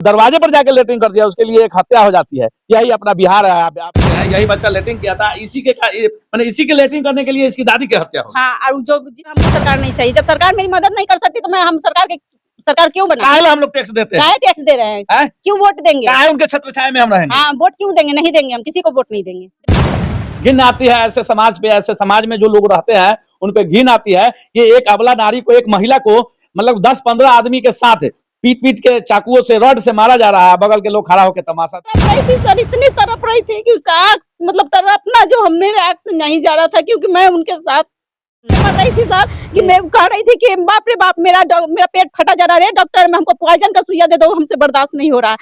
दरवाजे पर जाकर लेटरिंग कर दिया, उसके लिए एक हत्या हो जाती है। यही अपना बिहार है। यही बच्चा लेटरिंग किया था, इसी के मैंने इसी के लेटरिंग करने के लिए इसकी दादी की हत्या हो। हाँ, और जो हमको सरकार नहीं चाहिए। जब सरकार मेरी मदद नहीं कर सकती तो मैं हम सरकार क्यों बनाए? काहे हम लोग टैक्स देते हैं? काहे टैक्स दे रहे हैं? क्यों वोट देंगे? काहे उनके छत्र छाया में हम रहेंगे? हाँ, वोट क्यों देंगे? नहीं देंगे, हम किसी को वोट नहीं देंगे। घिन आती है ऐसे समाज पे, ऐसे समाज में जो लोग रहते हैं उन पे घिन आती है। ये एक अबला नारी को, एक महिला को मतलब 10-15 आदमी के साथ पीट के चाकुओं से, रॉड से मारा जा रहा है। बगल के लोग खड़ा होकर तमाशा सर, इतनी तरफ रही थी कि उसका आँख मतलब तरफना जो मेरे आँख से नहीं जा रहा था, क्योंकि मैं उनके साथ रही थी सर, कि मैं कह रही थी कि बाप रे बाप, मेरा पेट फटा जा रहा है, डॉक्टर में हमको पॉइजन का सुइया दे दो, हमसे बर्दाश्त नहीं हो रहा।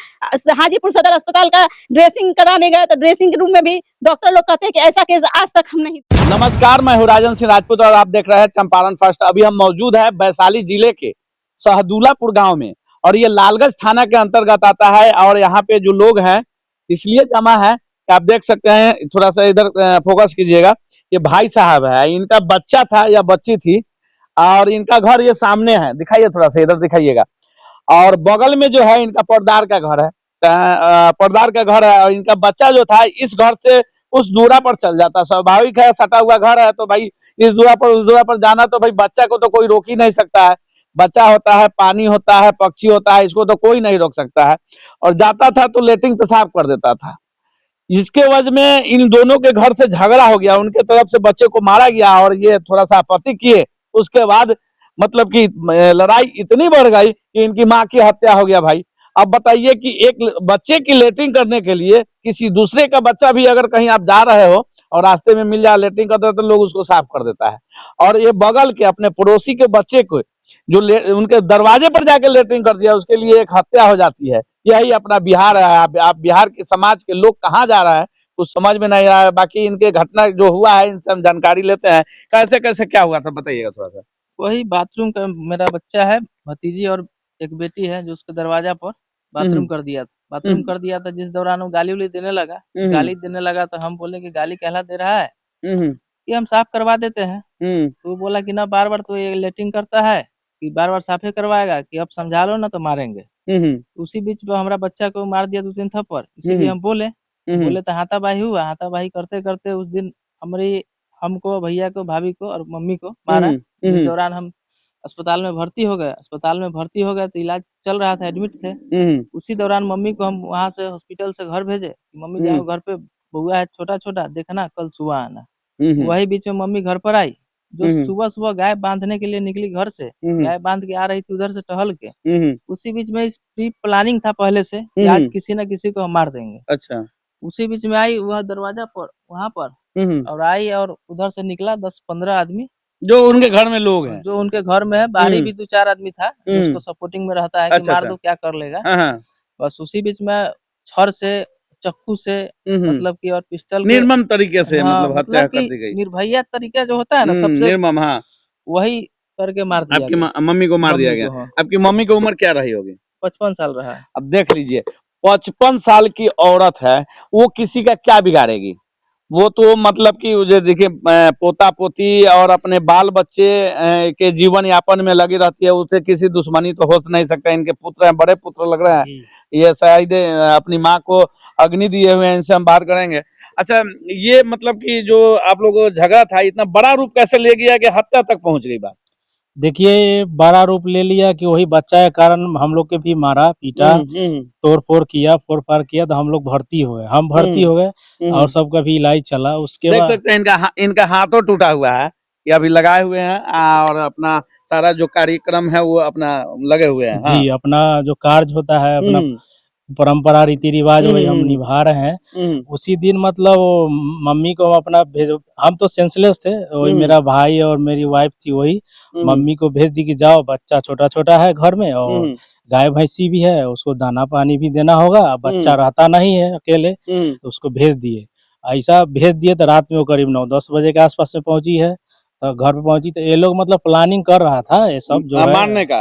हाजीपुर सदर अस्पताल का ड्रेसिंग कराने गए तो ड्रेसिंग रूम में भी डॉक्टर लोग कहते हैं कि ऐसा केस आज तक हम नहीं। नमस्कार, मैं हूँ राजन सिंह राजपूत और आप देख रहे हैं चंपारण फर्स्ट। अभी हम मौजूद है वैशाली जिले के सहदुल्लापुर गांव में और ये लालगंज थाना के अंतर्गत आता है। और यहाँ पे जो लोग हैं इसलिए जमा है कि आप देख सकते हैं, थोड़ा सा इधर फोकस कीजिएगा। ये भाई साहब है, इनका बच्चा था या बच्ची थी और इनका घर ये सामने है, दिखाइए थोड़ा सा इधर दिखाइएगा। और बगल में जो है इनका पर्दार का घर है, पर्दार का घर है। और इनका बच्चा जो था इस घर से उस दूरा पर चल जाता। स्वाभाविक है, सटा हुआ घर है तो भाई इस दूरा पर उस दूरा पर जाना तो भाई बच्चा को तो कोई रोक ही नहीं सकता है। बच्चा होता है, पानी होता है, पक्षी होता है, इसको तो कोई नहीं रोक सकता है। और जाता था तो लेटरिन पेशाब कर देता था। इसके वजह में इन दोनों के घर से झगड़ा हो गया, उनके तरफ से बच्चे को मारा गया और ये थोड़ा सा आपत्ति किए। उसके बाद मतलब कि लड़ाई इतनी बढ़ गई कि इनकी माँ की हत्या हो गया। भाई अब बताइए कि एक बच्चे की लेटरिंग करने के लिए किसी दूसरे का बच्चा भी अगर कहीं आप जा रहे हो और रास्ते में मिल जाए लेटरिंग करते तो लोग उसको साफ कर देता है। और ये बगल के अपने पड़ोसी के बच्चे को जो उनके दरवाजे पर जाकर लेटरिंग कर दिया, उसके लिए एक हत्या हो जाती है। यही अपना बिहार है। आप बिहार के समाज के लोग कहाँ जा रहा है कुछ समझ में नहीं आ रहा है। बाकी इनके घटना जो हुआ है इनसे हम जानकारी लेते हैं, कैसे कैसे क्या हुआ था बताइएगा थोड़ा सा। वही बाथरूम का मेरा बच्चा है, भतीजी और एक बेटी है, जो उसके दरवाजा पर बाथरूम कर दिया था। बाथरूम कर दिया था, जिस दौरान वो गाली उली देने लगा। गाली देने लगा तो हम बोले कि गाली कहला दे रहा है, कि हम साफ करवा देते हैं। तो वो बोला कि ना, बार बार तो ये लेटरिंग करता है, कि बार बार साफे करवाएगा, कि अब समझा लो ना तो मारेंगे। उसी बीच में हमारा बच्चा को मार दिया 2-3 थप्पड़। इसीलिए हम बोले तो हाथापाई हुआ। हाथापाई करते करते उस दिन हमको, भैया को, भाभी को और मम्मी को मारा। जिस दौरान हम अस्पताल में भर्ती हो गए। अस्पताल में भर्ती हो गए तो इलाज चल रहा था, एडमिट थे। उसी दौरान मम्मी को हम वहाँ से हॉस्पिटल से घर भेजे। मम्मी जाओ, घर पे बउआ है छोटा-छोटा, देखना, कल सुबह आना। वही बीच में मम्मी घर पर आई। जो सुबह-सुबह गाय बांधने के लिए निकली घर से, गाय बांध के आ रही थी उधर से टहल के। उसी बीच में इस प्री प्लानिंग था पहले से कि आज किसी न किसी को हम मार देंगे। अच्छा। उसी बीच में आई वह दरवाजा पर, वहाँ पर, और आई और उधर से निकला 10-15 आदमी, जो उनके घर में लोग हैं, जो उनके घर में है। बाहरी भी 2-4 आदमी था, उसको सपोर्टिंग में रहता है कि अच्छा, मार अच्छा। दो, क्या कर लेगा। हाँ। बस उसी बीच में छड़ से, चक्कू से, मतलब कि और पिस्टल के, निर्मम तरीके से हाँ, मतलब हत्या मतलब कर कि दी गई। निर्भया तरीका जो होता है ना, सबसे निर्मम, हाँ। वही करके मार दिया आपकी गया। मम्मी को मार दिया मम्मी गया। को, हाँ। आपकी मम्मी की उम्र क्या रही होगी? 55 साल रहा है। अब देख लीजिए, 55 साल की औरत है, वो किसी का क्या बिगाड़ेगी। वो तो मतलब कि जो देखिए पोता पोती और अपने बाल बच्चे के जीवन यापन में लगी रहती है, उसे किसी दुश्मनी तो हो नहीं सकता। इनके पुत्र हैं, बड़े पुत्र लग रहे हैं, ये शायद अपनी माँ को अग्नि दिए हुए हैं। इनसे हम बात करेंगे। अच्छा, ये मतलब कि जो आप लोगों का झगड़ा था इतना बड़ा रूप कैसे ले गया कि हत्या तक पहुंच गई बात? देखिए, बड़ा रूप ले लिया कि वही बच्चा के कारण हम लोग के भी मारा, पीटा, तोड़-फोड़ किया, फोड़-फाड़ किया, तो हम लोग भर्ती हो गए। हम भर्ती हो गए और सबका भी इलाज चला। उसके देख बाद सकते हैं इनका हाथों टूटा हुआ है, ये अभी लगाए हुए हैं और अपना सारा जो कार्यक्रम है वो अपना लगे हुए हैं। हाँ। जी, अपना जो कार्य होता है, अपना परंपरा रीति-रिवाज वही हम निभा रहे हैं। उसी दिन मतलब मम्मी को हम अपना हम तो सेंसलेस थे, वही मेरा भाई और मेरी वाइफ थी, वही मम्मी को भेज दी कि जाओ, बच्चा छोटा-छोटा है घर में और गाय भैंसी भी है, उसको दाना पानी भी देना होगा। बच्चा रहता नहीं है अकेले, तो उसको भेज दिए। ऐसा भेज दिए तो रात में वो करीब 9-10 बजे के आस-पास में पहुँची है। तो घर पे पहुँची तो ये लोग मतलब प्लानिंग कर रहा था ये सब जो है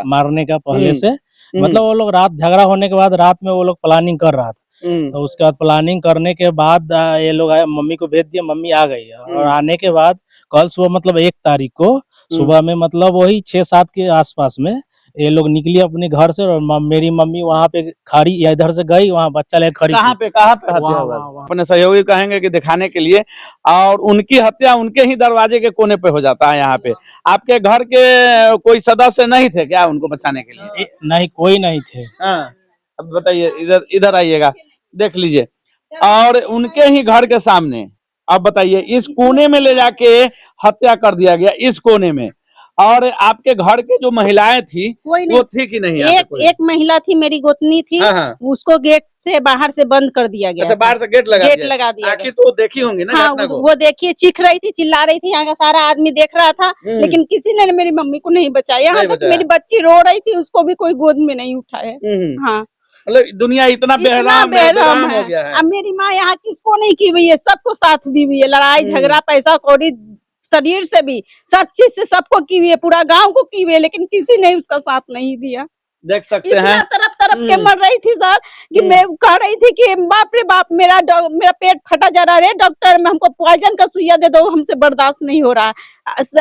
मारने का पहले से। मतलब वो लोग रात झगड़ा होने के बाद रात में वो लोग प्लानिंग कर रहा था। तो उसके बाद प्लानिंग करने के बाद ये लोग आए, मम्मी को भेज दिया, मम्मी आ गई। और आने के बाद कल सुबह मतलब 1 तारीख को सुबह में मतलब वही 6-7 के आसपास में ये लोग निकली अपने घर से और मेरी मम्मी वहाँ पे खड़ी या इधर से गई, वहाँ बच्चा लेकर खड़ी कहाँ थी। पे हत्या वहाँ हुआ? वहाँ अपने सहयोगी कहेंगे कि दिखाने के लिए, और उनकी हत्या उनके ही दरवाजे के कोने पे हो जाता है। यहाँ पे आपके घर के कोई सदस्य नहीं थे क्या उनको बचाने के लिए? नहीं, कोई नहीं थे। हाँ, अब बताइए, इधर इधर आइएगा, देख लीजिए, और उनके ही घर के सामने, अब बताइए, इस कोने में ले जाके हत्या कर दिया गया, इस कोने में। और आपके घर के जो महिलाएं थी कोई वो नहीं, थी कि नहीं? यहाँ पे कोई? एक महिला थी, मेरी गोतनी थी, हाँ, हाँ। उसको गेट से बाहर से बंद कर दिया गया अच्छा, था। बाहर से गेट लगा गेट दिया? लगा दिया आखिर तो देखी होंगी ना हाँ, घटना को? वो देखिए, चीख रही थी, चिल्ला रही थी, यहाँ का सारा आदमी देख रहा था, लेकिन किसी ने मेरी मम्मी को नहीं बचाया। यहाँ नहीं तक बचाया। मेरी बच्ची रो रही थी, उसको भी कोई गोद में नहीं उठाया। हाँ, मतलब दुनिया इतना बेरहम बेरहम हो है। गया है। अब मेरी माँ यहाँ किसको नहीं की हुई है, सबको साथ दी हुई है, लड़ाई झगड़ा, पैसा कौड़ी, शरीर से भी, सब चीज से सबको की हुई है, पूरा गांव को की हुई है, लेकिन किसी ने उसका साथ नहीं दिया। देख सकते इतना हैं, तरफ तरफ के मर रही थी सर, कि मैं कह रही थी कि बाप रे बाप, मेरा पेट फटा जा रहा है, डॉक्टर में हमको पॉइजन का सुइया दे दो, हमसे बर्दाश्त नहीं हो रहा।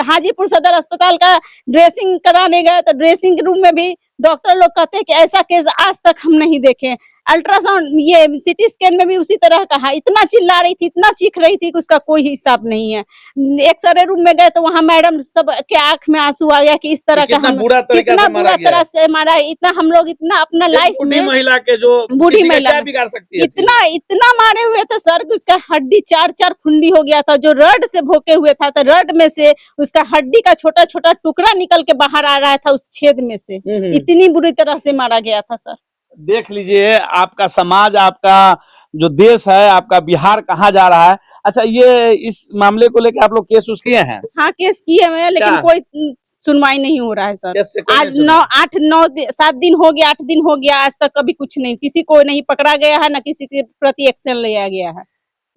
हाजीपुर सदर अस्पताल का ड्रेसिंग कराने गए तो ड्रेसिंग रूम में भी डॉक्टर लोग कहते हैं कि ऐसा केस आज तक हम नहीं देखे। अल्ट्रासाउंड, ये सिटी स्कैन में भी उसी तरह का है। इतना चिल्ला रही थी, इतना चीख रही थी कि उसका कोई हिसाब नहीं है। एक्सरे रूम में गए तो वहाँ मैडम सब के आंख में आंसू आ गया कि इस तरह का कितना हम बुरा तरीका कितना से मारा बुरा गया तरह है। से मारा, इतना हम लोग इतना अपना लाइफ बूढ़ी में, महिला के जो बूढ़ी किसी का महिला क्या में बिगाड़ सकती है? इतना मारे हुए थे सर कि उसका हड्डी 4-4 खुंडी हो गया था, जो रड से भोके हुए था, तो रड में से उसका हड्डी का छोटा छोटा टुकड़ा निकल के बाहर आ रहा था उस छेद में से। इतनी बुरी तरह से मारा गया था सर। देख लीजिए, आपका समाज, आपका जो देश है, आपका बिहार कहाँ जा रहा है। अच्छा, ये इस मामले को लेकर आप लोग केस उस किए हैं? हाँ, केस किए हुए हैं, लेकिन क्या? कोई सुनवाई नहीं हो रहा है सर। केस से कोई आज नहीं सुना? 7 दिन हो गया, 8 दिन हो गया, आज तक कभी कुछ नहीं, किसी को नहीं पकड़ा गया है, ना किसी के प्रति एक्शन लिया गया है।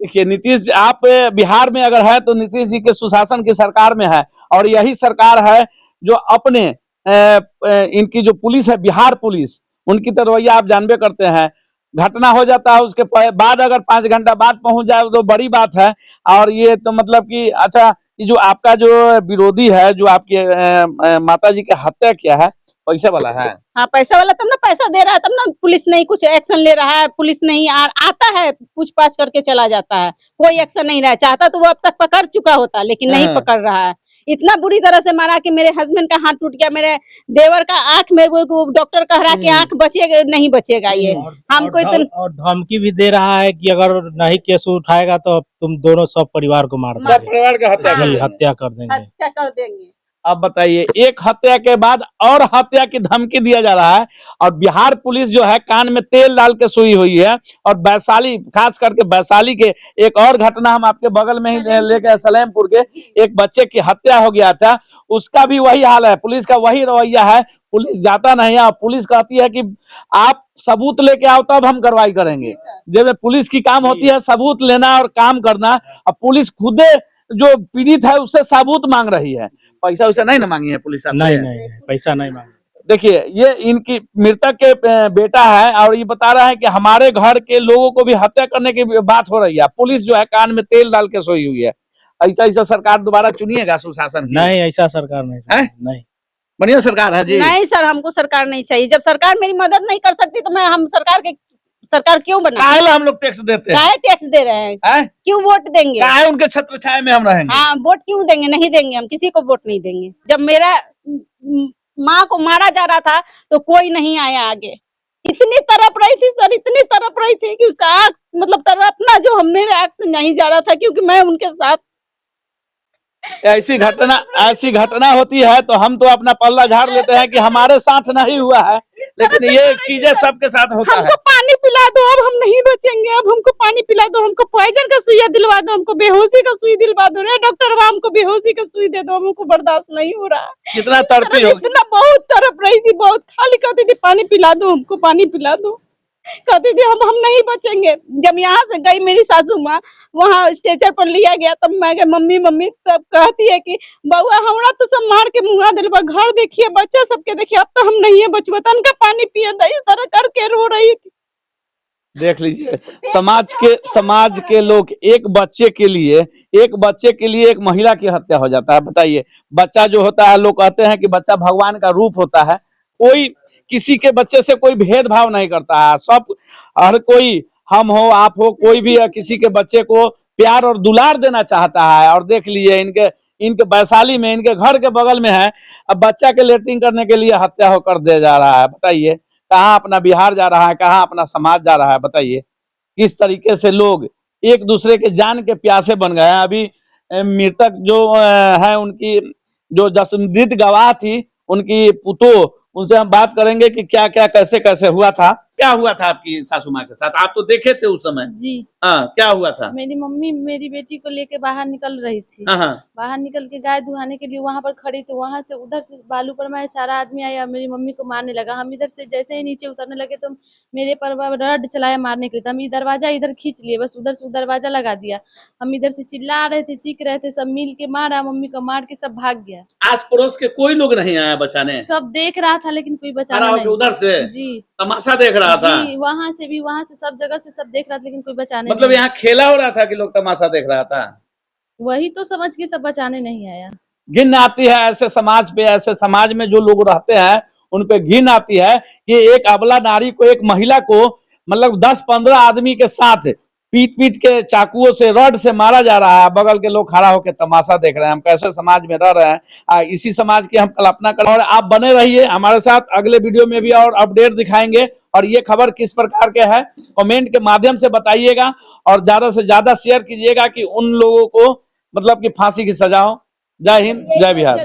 देखिए, नीतीश, आप बिहार में अगर है तो नीतीश जी के सुशासन की सरकार में है, और यही सरकार है जो अपने इनकी जो पुलिस है, बिहार पुलिस, उनकी तो रवैया आप जानबे करते हैं। घटना हो जाता है, उसके बाद अगर 5 घंटा बाद पहुंच जाए तो बड़ी बात है। और ये तो मतलब कि, अच्छा, ये जो आपका जो विरोधी है, जो आपके माता जी की हत्या किया है, पैसे वाला है? हाँ, पैसा वाला, तब ना पैसा दे रहा है, तब ना पुलिस नहीं कुछ एक्शन ले रहा है। पुलिस नहीं आता है, पूछताछ करके चला जाता है, कोई एक्शन नहीं रहा। चाहता तो वो अब तक पकड़ चुका होता, लेकिन नहीं पकड़ रहा है। इतना बुरी तरह से मारा कि मेरे हस्बैंड का हाथ टूट गया, मेरे देवर का आंख में, वो डॉक्टर कह रहा है कि आंख बचेगा नहीं बचेगा। ये हमको इतना, और धमकी भी दे रहा है कि अगर नहीं केस उठाएगा तो तुम दोनों सब परिवार को मार सब देंगे, परिवार का हत्या कर जी, देंगे। हत्या कर देंगे। हत्या कर देंगे। अब बताइए, एक हत्या के बाद और हत्या की धमकी दिया जा रहा है, और बिहार पुलिस जो है कान में तेल डाल के सोई हुई है। और वैशाली, खास करके वैशाली के एक और घटना हम आपके बगल में ही लेके, सलेमपुर के एक बच्चे की हत्या हो गया था, उसका भी वही हाल है। पुलिस का वही रवैया है, पुलिस जाता नहीं है। पुलिस कहती है कि आप सबूत लेके आओ तब हम कार्रवाई करेंगे। जब पुलिस की काम होती है सबूत लेना और काम करना, अब पुलिस खुद जो पीड़ित है उससे सबूत मांग रही है। पैसा वैसा नहीं ना मांगी है पुलिस आपसे? नहीं, पैसा नहीं मांगा। देखिए, ये इनकी मृतक के बेटा है, और ये बता रहा है कि हमारे घर के लोगों को भी हत्या करने की बात हो रही है। पुलिस जो है कान में तेल डाल के सोई हुई है। ऐसा सरकार दोबारा चुनिएगा सुशासन की? नहीं, ऐसा सरकार नहीं है? नहीं। बढ़िया सरकार है जी। नहीं सर, हमको सरकार नहीं चाहिए। जब सरकार मेरी मदद नहीं कर सकती तो हम सरकार क्यों बना? काहे ला हम लोग टैक्स देते हैं? काहे टैक्स दे रहे हैं? हैं? क्यों वोट देंगे? काहे उनके छत्र छाया में हम रहेंगे? हाँ, वोट क्यों देंगे? नहीं देंगे, हम किसी को वोट नहीं देंगे। जब मेरा माँ को मारा जा रहा था तो कोई नहीं आया आगे। इतनी तड़प रही थी सर, इतनी तड़प रही थी कि उसका आँख, मतलब तड़पना जो मेरे आँख से नहीं जा रहा था, क्योंकि मैं उनके साथ। ऐसी घटना होती है तो हम तो अपना पल्ला झाड़ लेते हैं कि हमारे साथ नहीं हुआ है, लेकिन ये चीजें सबके साथ होता है। हमको पानी पिला दो, अब हम नहीं बचेंगे, अब हमको पानी पिला दो, हमको पॉइजन का सुइया दिलवा दो, हमको बेहोशी का सुई दिलवा दो रे डॉक्टर, हमको बेहोशी का सुई दे दो, हमको बर्दाश्त नहीं हो रहा। कितना तड़पी होगी? इतना बहुत तड़प रही थी, बहुत। खाली कहती थी पानी पिला दो, हमको पानी पिला दो, कहती थी हम नहीं बचेंगे। जब यहाँ से गई मेरी सासू माँ, वहाँ स्टेचर पर लिया गया, तब मैं गई मम्मी मम्मी, तब कहती है कि बउआ हमरा तो सब मार के मुँहा दिलवा, घर देखिए, बच्चा सबके देखिए, अब तो हम नहीं है बचबा, तनका पानी पिए, इस तरह करके रो रही थी। देख लीजिए, समाज के लोग एक बच्चे के लिए एक महिला की हत्या हो जाता है। बताइए, बच्चा जो होता है, लोग कहते हैं कि बच्चा भगवान का रूप होता है, कोई किसी के बच्चे से कोई भेदभाव नहीं करता है। सब हर कोई, हम हो आप हो, कोई भी किसी के बच्चे को प्यार और दुलार देना चाहता है। और देख लीजिए इनके वैशाली में, इनके घर के बगल में है, अब बच्चा के लेटरिंग करने के लिए हत्या होकर दे जा रहा है। बताइए कहाँ अपना बिहार जा रहा है, कहाँ अपना समाज जा रहा है। बताइए किस तरीके से लोग एक दूसरे के जान के प्यासे बन गए हैं। अभी मृतक जो है, उनकी जो जसमदीद गवाह थी, उनकी पुतो, उनसे हम बात करेंगे कि क्या क्या कैसे कैसे हुआ था। क्या हुआ था आपकी सासू माँ के साथ? आप तो देखे थे उस समय। जी हाँ, क्या हुआ था? मेरी मम्मी मेरी बेटी को लेके बाहर निकल रही थी। हाँ हाँ बाहर निकल के गाय दुहाने के लिए वहां पर खड़ी थी। वहां से उधर से बालू पर मैं सारा आदमी आया, मेरी मम्मी को मारने लगा। हम इधर से जैसे ही नीचे उतरने लगे तो मेरे पर रड चलाया मारने के लिए। तो हम दरवाजा इधर खींच लिए, बस उधर से दरवाजा लगा दिया। हम इधर से चिल्ला रहे थे, चीख रहे थे, सब मिल के मारा। मम्मी को मार के सब भाग गया। आस पड़ोस के कोई लोग नहीं आया बचाने? सब देख रहा था लेकिन कोई बचाना खड़ा होके नहीं। उधर से जी तमाशा देख रहा था? जी वहां से भी, वहां से सब जगह से सब देख रहा था लेकिन कोई बचाने मतलब नहीं। यहाँ खेला हो रहा था कि लोग तमाशा देख रहा था? वही तो समझ के सब बचाने नहीं आया। घिन आती है ऐसे समाज पे, ऐसे समाज में जो लोग रहते हैं उन पे घिन आती है कि एक अबला नारी को, एक महिला को मतलब 10-15 आदमी के साथ पीट पीट के चाकुओं से, रड से मारा जा रहा है। बगल के लोग खड़ा होकर तमाशा देख रहे हैं। हम कैसे समाज में रह रहे हैं, इसी समाज की हम कल्पना कर। और आप बने रहिए हमारे साथ, अगले वीडियो में भी और अपडेट दिखाएंगे। और ये खबर किस प्रकार के है कमेंट के माध्यम से बताइएगा, और ज्यादा से ज्यादा शेयर कीजिएगा कि उन लोगों को मतलब कि फांसी की सजा हो। जय हिंद, जय बिहार।